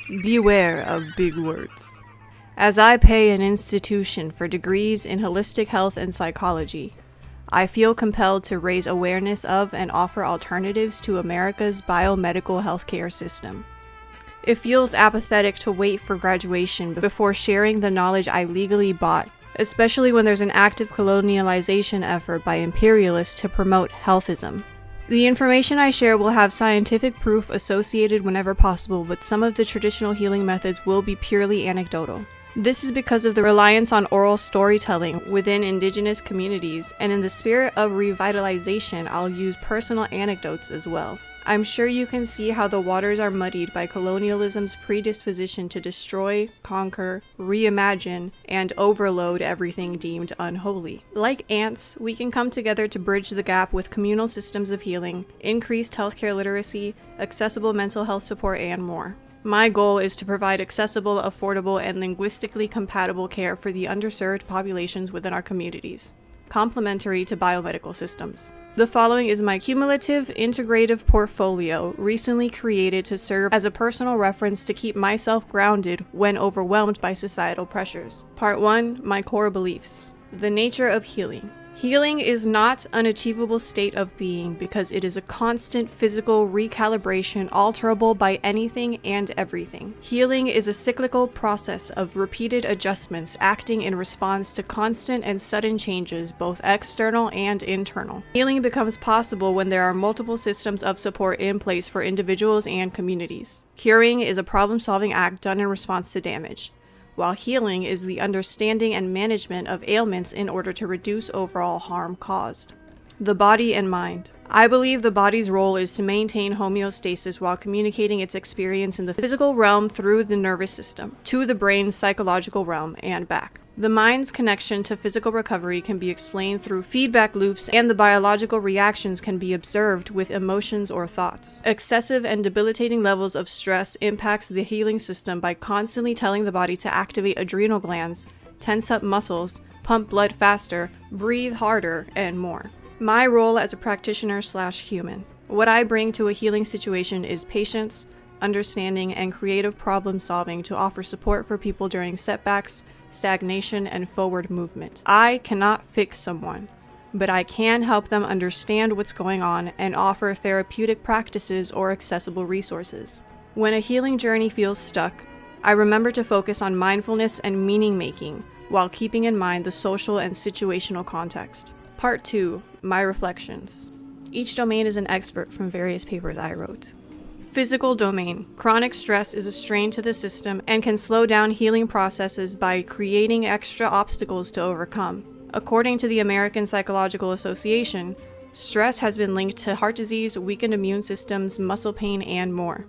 Beware of big words. As I pay an institution for degrees in holistic health and psychology, I feel compelled to raise awareness of and offer alternatives to America's biomedical healthcare system. It feels apathetic to wait for graduation before sharing the knowledge I legally bought, especially when there's an active colonialization effort by imperialists to promote healthism. The information I share will have scientific proof associated whenever possible, but some of the traditional healing methods will be purely anecdotal. This is because of the reliance on oral storytelling within indigenous communities, and in the spirit of revitalization, I'll use personal anecdotes as well. I'm sure you can see how the waters are muddied by colonialism's predisposition to destroy, conquer, reimagine, and overload everything deemed unholy. Like ants, we can come together to bridge the gap with communal systems of healing, increased healthcare literacy, accessible mental health support, and more. My goal is to provide accessible, affordable, and linguistically compatible care for the underserved populations within our communities, complementary to biomedical systems. The following is my cumulative integrative portfolio, recently created to serve as a personal reference to keep myself grounded when overwhelmed by societal pressures. Part 1. My core beliefs. The nature of healing. Healing is not an achievable state of being because it is a constant physical recalibration alterable by anything and everything. Healing is a cyclical process of repeated adjustments acting in response to constant and sudden changes, both external and internal. Healing becomes possible when there are multiple systems of support in place for individuals and communities. Curing is a problem-solving act done in response to damage, while healing is the understanding and management of ailments in order to reduce overall harm caused. The body and mind. I believe the body's role is to maintain homeostasis while communicating its experience in the physical realm through the nervous system, to the brain's psychological realm, and back. The mind's connection to physical recovery can be explained through feedback loops, and the biological reactions can be observed with emotions or thoughts. Excessive and debilitating levels of stress impacts the healing system by constantly telling the body to activate adrenal glands, tense up muscles, pump blood faster, breathe harder, and more. My role as a practitioner/human. What I bring to a healing situation is patience, understanding, and creative problem solving to offer support for people during setbacks, stagnation, and forward movement. I cannot fix someone, but I can help them understand what's going on and offer therapeutic practices or accessible resources. When a healing journey feels stuck, I remember to focus on mindfulness and meaning making while keeping in mind the social and situational context. Part 2. My reflections. Each domain is an expert from various papers I wrote. Physical domain. Chronic stress is a strain to the system and can slow down healing processes by creating extra obstacles to overcome. According to the American Psychological Association, stress has been linked to heart disease, weakened immune systems, muscle pain, and more.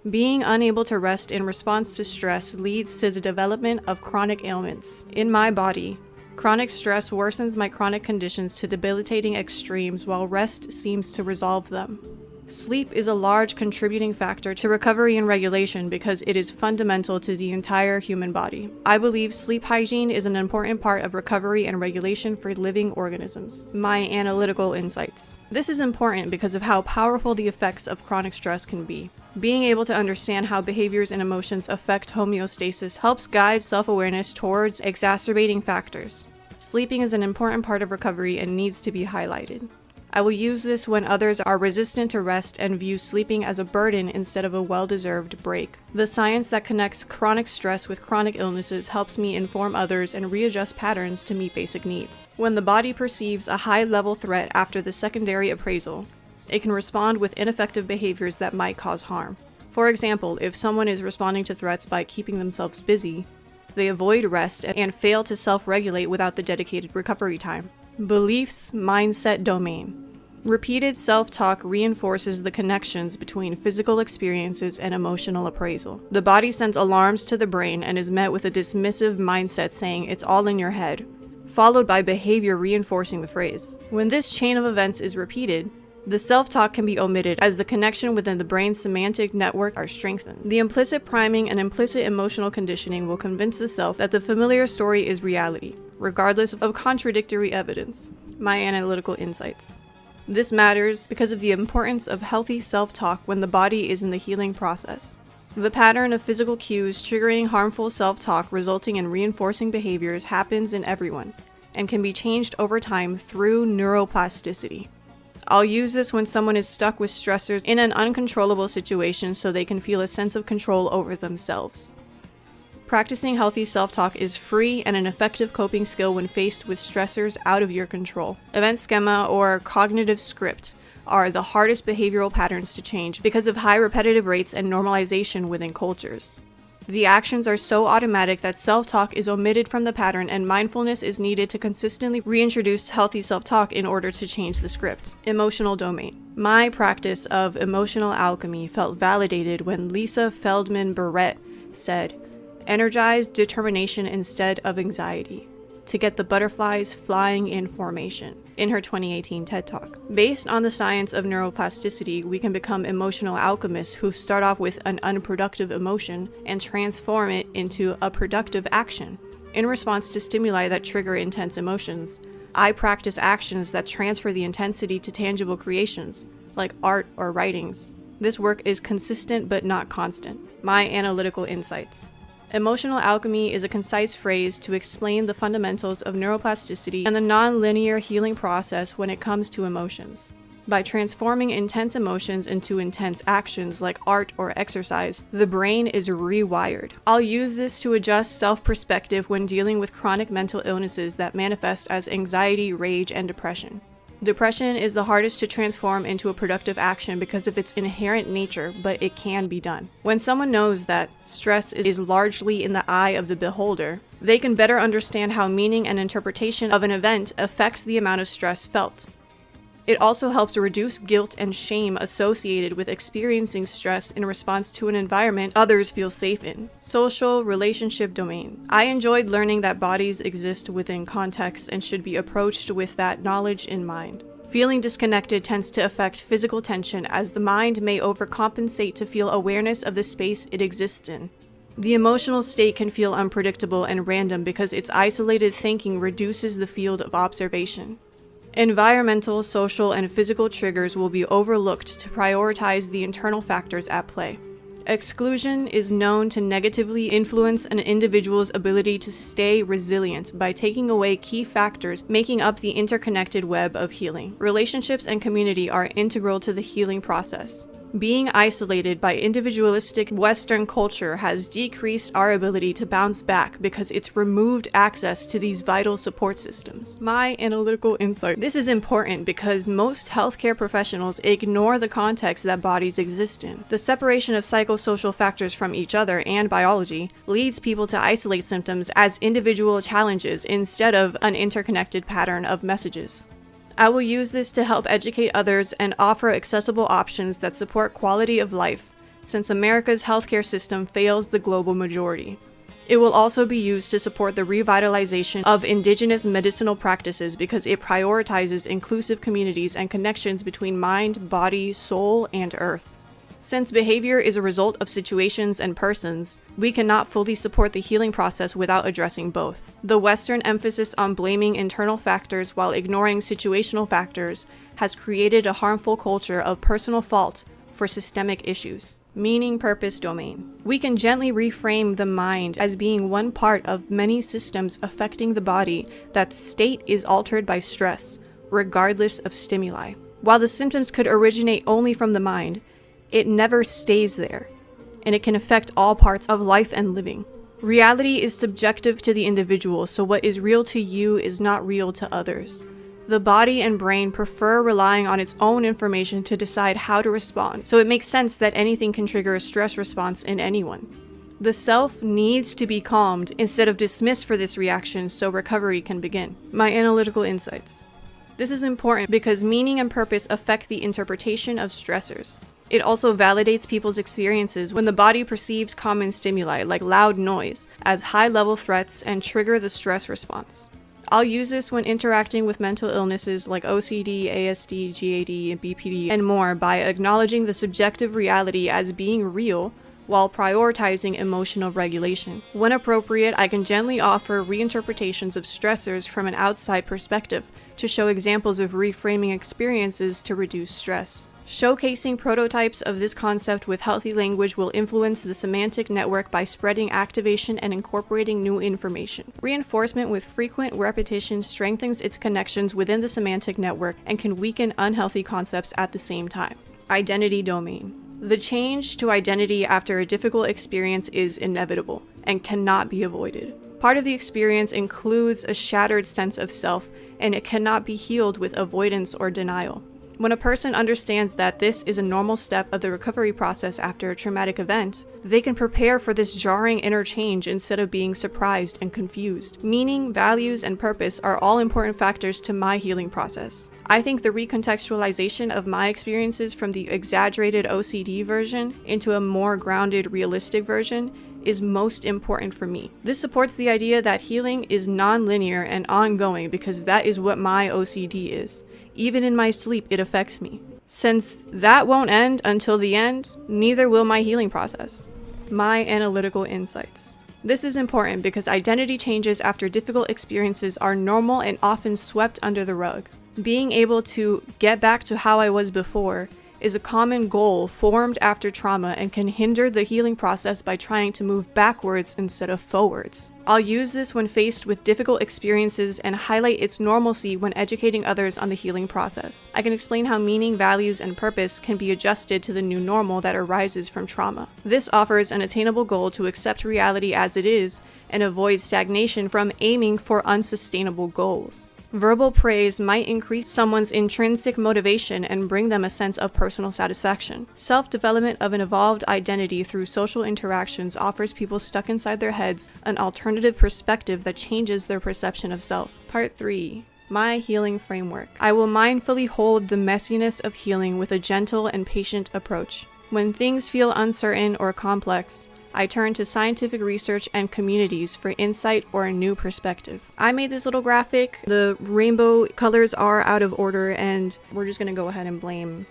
Being unable to rest in response to stress leads to the development of chronic ailments. In my body, chronic stress worsens my chronic conditions to debilitating extremes, while rest seems to resolve them. Sleep is a large contributing factor to recovery and regulation because it is fundamental to the entire human body. I believe sleep hygiene is an important part of recovery and regulation for living organisms. My analytical insights. This is important because of how powerful the effects of chronic stress can be. Being able to understand how behaviors and emotions affect homeostasis helps guide self-awareness towards exacerbating factors. Sleeping is an important part of recovery and needs to be highlighted. I will use this when others are resistant to rest and view sleeping as a burden instead of a well-deserved break. The science that connects chronic stress with chronic illnesses helps me inform others and readjust patterns to meet basic needs. When the body perceives a high-level threat after the secondary appraisal, it can respond with ineffective behaviors that might cause harm. For example, if someone is responding to threats by keeping themselves busy, they avoid rest and fail to self-regulate without the dedicated recovery time. Beliefs, mindset domain. Repeated self-talk reinforces the connections between physical experiences and emotional appraisal. The body sends alarms to the brain and is met with a dismissive mindset saying it's all in your head, followed by behavior reinforcing the phrase. When this chain of events is repeated, the self-talk can be omitted as the connection within the brain's semantic network are strengthened. The implicit priming and implicit emotional conditioning will convince the self that the familiar story is reality, regardless of contradictory evidence. My analytical insights. This matters because of the importance of healthy self-talk when the body is in the healing process. The pattern of physical cues triggering harmful self-talk resulting in reinforcing behaviors happens in everyone and can be changed over time through neuroplasticity. I'll use this when someone is stuck with stressors in an uncontrollable situation so they can feel a sense of control over themselves. Practicing healthy self-talk is free and an effective coping skill when faced with stressors out of your control. Event schema or cognitive script are the hardest behavioral patterns to change because of high repetitive rates and normalization within cultures. The actions are so automatic that self-talk is omitted from the pattern, and mindfulness is needed to consistently reintroduce healthy self-talk in order to change the script. Emotional domain. My practice of emotional alchemy felt validated when Lisa Feldman Barrett said, "Energize determination instead of anxiety to get the butterflies flying in formation," in her 2018 TED Talk. Based on the science of neuroplasticity, we can become emotional alchemists who start off with an unproductive emotion and transform it into a productive action. In response to stimuli that trigger intense emotions, I practice actions that transfer the intensity to tangible creations, like art or writings. This work is consistent but not constant. My analytical insights. Emotional alchemy is a concise phrase to explain the fundamentals of neuroplasticity and the non-linear healing process when it comes to emotions. By transforming intense emotions into intense actions like art or exercise, the brain is rewired. I'll use this to adjust self-perspective when dealing with chronic mental illnesses that manifest as anxiety, rage, and depression. Depression is the hardest to transform into a productive action because of its inherent nature, but it can be done. When someone knows that stress is largely in the eye of the beholder, they can better understand how meaning and interpretation of an event affects the amount of stress felt. It also helps reduce guilt and shame associated with experiencing stress in response to an environment others feel safe in. Social relationship domain. I enjoyed learning that bodies exist within context and should be approached with that knowledge in mind. Feeling disconnected tends to affect physical tension as the mind may overcompensate to feel awareness of the space it exists in. The emotional state can feel unpredictable and random because its isolated thinking reduces the field of observation. Environmental, social, and physical triggers will be overlooked to prioritize the internal factors at play. Exclusion is known to negatively influence an individual's ability to stay resilient by taking away key factors making up the interconnected web of healing. Relationships and community are integral to the healing process. Being isolated by individualistic Western culture has decreased our ability to bounce back because it's removed access to these vital support systems. My analytical insight. This is important because most healthcare professionals ignore the context that bodies exist in. The separation of psychosocial factors from each other and biology leads people to isolate symptoms as individual challenges instead of an interconnected pattern of messages. I will use this to help educate others and offer accessible options that support quality of life, since America's healthcare system fails the global majority. It will also be used to support the revitalization of indigenous medicinal practices because it prioritizes inclusive communities and connections between mind, body, soul, and earth. Since behavior is a result of situations and persons, we cannot fully support the healing process without addressing both. The Western emphasis on blaming internal factors while ignoring situational factors has created a harmful culture of personal fault for systemic issues. Meaning purpose domain. We can gently reframe the mind as being one part of many systems affecting the body that's state is altered by stress, regardless of stimuli. While the symptoms could originate only from the mind, it never stays there, and it can affect all parts of life and living. Reality is subjective to the individual, so what is real to you is not real to others. The body and brain prefer relying on its own information to decide how to respond, so it makes sense that anything can trigger a stress response in anyone. The self needs to be calmed instead of dismissed for this reaction so recovery can begin. My analytical insights. This is important because meaning and purpose affect the interpretation of stressors. It also validates people's experiences when the body perceives common stimuli, like loud noise, as high-level threats and trigger the stress response. I'll use this when interacting with mental illnesses like OCD, ASD, GAD, and BPD, and more by acknowledging the subjective reality as being real while prioritizing emotional regulation. When appropriate, I can gently offer reinterpretations of stressors from an outside perspective to show examples of reframing experiences to reduce stress. Showcasing prototypes of this concept with healthy language will influence the semantic network by spreading activation and incorporating new information. Reinforcement with frequent repetition strengthens its connections within the semantic network and can weaken unhealthy concepts at the same time. Identity domain. The change to identity after a difficult experience is inevitable and cannot be avoided. Part of the experience includes a shattered sense of self, and it cannot be healed with avoidance or denial. When a person understands that this is a normal step of the recovery process after a traumatic event, they can prepare for this jarring interchange instead of being surprised and confused. Meaning, values, and purpose are all important factors to my healing process. I think the recontextualization of my experiences from the exaggerated OCD version into a more grounded, realistic version is most important for me. This supports the idea that healing is non-linear and ongoing because that is what my OCD is. Even in my sleep, it affects me. Since that won't end until the end, neither will my healing process. My analytical insights. This is important because identity changes after difficult experiences are normal and often swept under the rug. Being able to get back to how I was before is a common goal formed after trauma and can hinder the healing process by trying to move backwards instead of forwards. I'll use this when faced with difficult experiences and highlight its normalcy when educating others on the healing process. I can explain how meaning, values, and purpose can be adjusted to the new normal that arises from trauma. This offers an attainable goal to accept reality as it is and avoid stagnation from aiming for unsustainable goals. Verbal praise might increase someone's intrinsic motivation and bring them a sense of personal satisfaction. Self-development of an evolved identity through social interactions offers people stuck inside their heads an alternative perspective that changes their perception of self. Part 3. My healing framework. I will mindfully hold the messiness of healing with a gentle and patient approach. When things feel uncertain or complex, I turn to scientific research and communities for insight or a new perspective. I made this little graphic. The rainbow colors are out of order, and we're just gonna go ahead and blame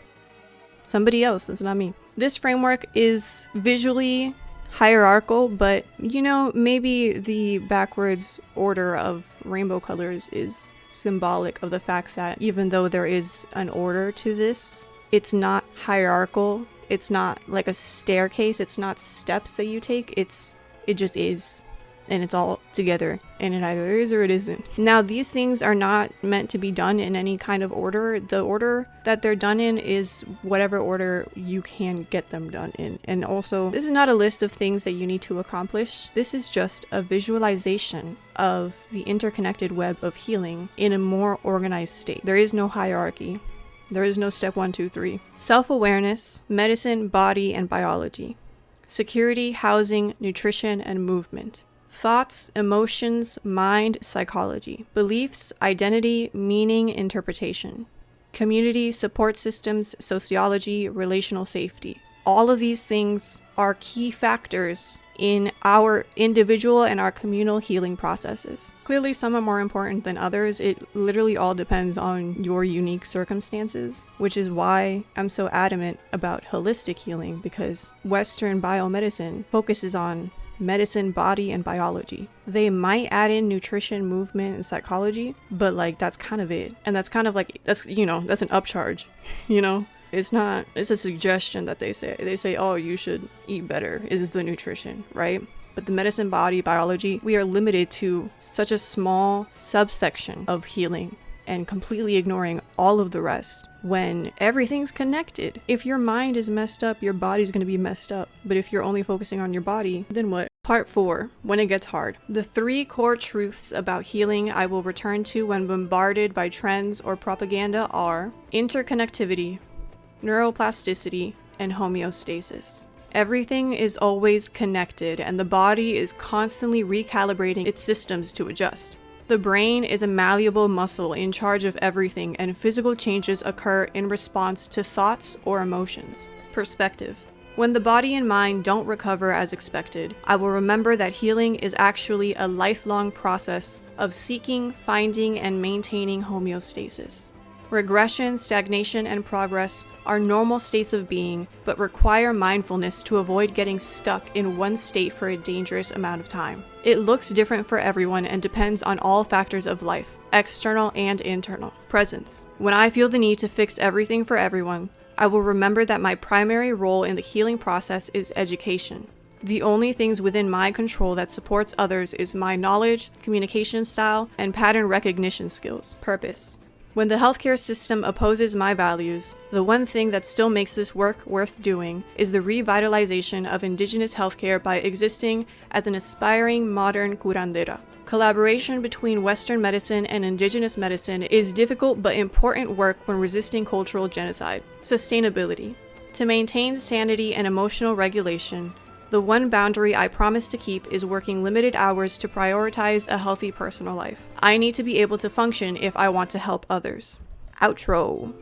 somebody else. That's not me. This framework is visually hierarchical, but maybe the backwards order of rainbow colors is symbolic of the fact that even though there is an order to this, it's not hierarchical. It's not like a staircase. It's not steps that you take. It just is. And it's all together. And it either is or it isn't. Now, these things are not meant to be done in any kind of order. The order that they're done in is whatever order you can get them done in. And also, this is not a list of things that you need to accomplish. This is just a visualization of the interconnected web of healing in a more organized state. There is no hierarchy. There is no step 1, 2, 3. Self-awareness, medicine, body, and biology. Security, housing, nutrition, and movement. Thoughts, emotions, mind, psychology. Beliefs, identity, meaning, interpretation. Community, support systems, sociology, relational safety. All of these things are key factors in our individual and our communal healing processes. Clearly, some are more important than others. It literally all depends on your unique circumstances, which is why I'm so adamant about holistic healing, because Western biomedicine focuses on medicine, body, and biology. They might add in nutrition, movement, and psychology, but that's kind of it. And that's kind of that's an upcharge, It's a suggestion that they say. They say, oh, you should eat better, is the nutrition, right? But the medicine, body, biology, we are limited to such a small subsection of healing and completely ignoring all of the rest when everything's connected. If your mind is messed up, your body's going to be messed up. But if you're only focusing on your body, then what? Part 4, when it gets hard. The 3 core truths about healing I will return to when bombarded by trends or propaganda are interconnectivity, neuroplasticity, and homeostasis. Everything is always connected, and the body is constantly recalibrating its systems to adjust. The brain is a malleable muscle in charge of everything, and physical changes occur in response to thoughts or emotions. Perspective. When the body and mind don't recover as expected, I will remember that healing is actually a lifelong process of seeking, finding, and maintaining homeostasis. Regression, stagnation, and progress are normal states of being, but require mindfulness to avoid getting stuck in one state for a dangerous amount of time. It looks different for everyone and depends on all factors of life, external and internal. Presence. When I feel the need to fix everything for everyone, I will remember that my primary role in the healing process is education. The only things within my control that supports others is my knowledge, communication style, and pattern recognition skills. Purpose. When the healthcare system opposes my values, the one thing that still makes this work worth doing is the revitalization of indigenous healthcare by existing as an aspiring modern curandera. Collaboration between Western medicine and indigenous medicine is difficult but important work when resisting cultural genocide. Sustainability. To maintain sanity and emotional regulation, the one boundary I promise to keep is working limited hours to prioritize a healthy personal life. I need to be able to function if I want to help others. Outro.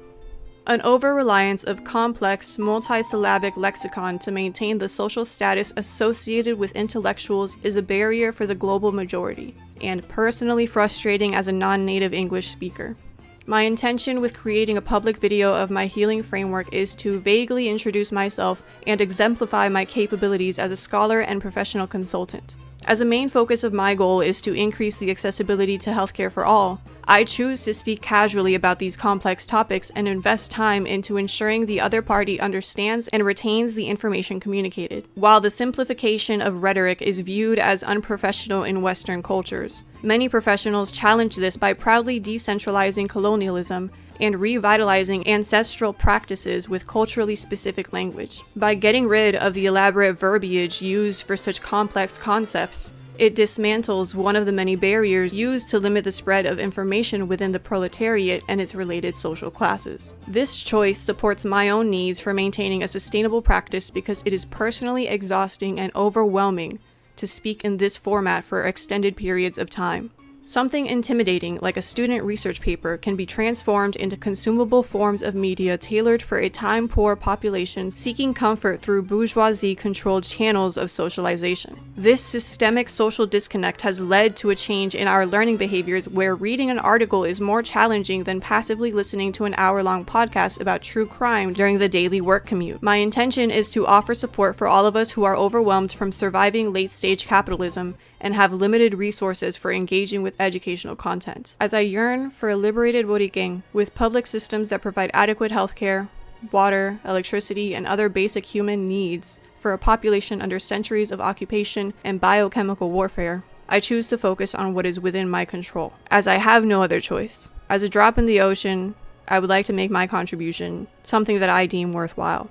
An over-reliance of complex, multi-syllabic lexicon to maintain the social status associated with intellectuals is a barrier for the global majority, and personally frustrating as a non-native English speaker. My intention with creating a public video of my healing framework is to vaguely introduce myself and exemplify my capabilities as a scholar and professional consultant. As a main focus of my goal is to increase the accessibility to healthcare for all, I choose to speak casually about these complex topics and invest time into ensuring the other party understands and retains the information communicated. While the simplification of rhetoric is viewed as unprofessional in Western cultures, many professionals challenge this by proudly decentralizing colonialism and revitalizing ancestral practices with culturally specific language. By getting rid of the elaborate verbiage used for such complex concepts, it dismantles one of the many barriers used to limit the spread of information within the proletariat and its related social classes. This choice supports my own needs for maintaining a sustainable practice because it is personally exhausting and overwhelming to speak in this format for extended periods of time. Something intimidating, like a student research paper, can be transformed into consumable forms of media tailored for a time-poor population seeking comfort through bourgeoisie-controlled channels of socialization. This systemic social disconnect has led to a change in our learning behaviors where reading an article is more challenging than passively listening to an hour-long podcast about true crime during the daily work commute. My intention is to offer support for all of us who are overwhelmed from surviving late-stage capitalism and have limited resources for engaging with educational content. As I yearn for a liberated Boriken with public systems that provide adequate healthcare, water, electricity, and other basic human needs for a population under centuries of occupation and biochemical warfare, I choose to focus on what is within my control, as I have no other choice. As a drop in the ocean, I would like to make my contribution something that I deem worthwhile.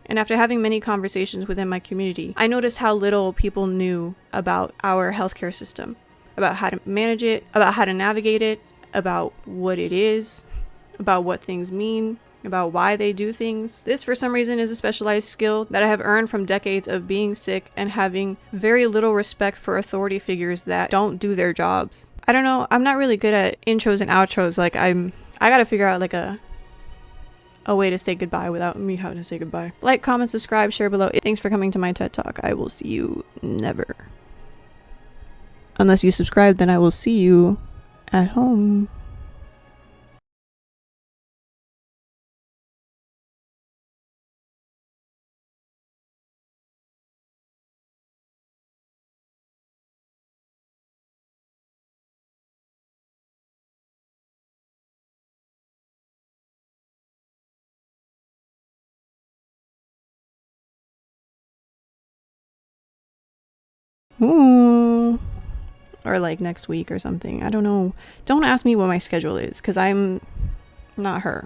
And after having many conversations within my community, I noticed how little people knew about our healthcare system, about how to manage it, about how to navigate it, about what it is, about what things mean, about why they do things. This, for some reason, is a specialized skill that I have earned from decades of being sick and having very little respect for authority figures that don't do their jobs. I don't know, I'm not really good at intros and outros. Like, I gotta figure out like a way to say goodbye without me having to say goodbye. Like, comment, subscribe, share below. Thanks for coming to my TED Talk. I will see you never. Unless you subscribe, then I will see you at home. Ooh. Or like next week or something. I don't know. Don't ask me what my schedule is, because I'm not her.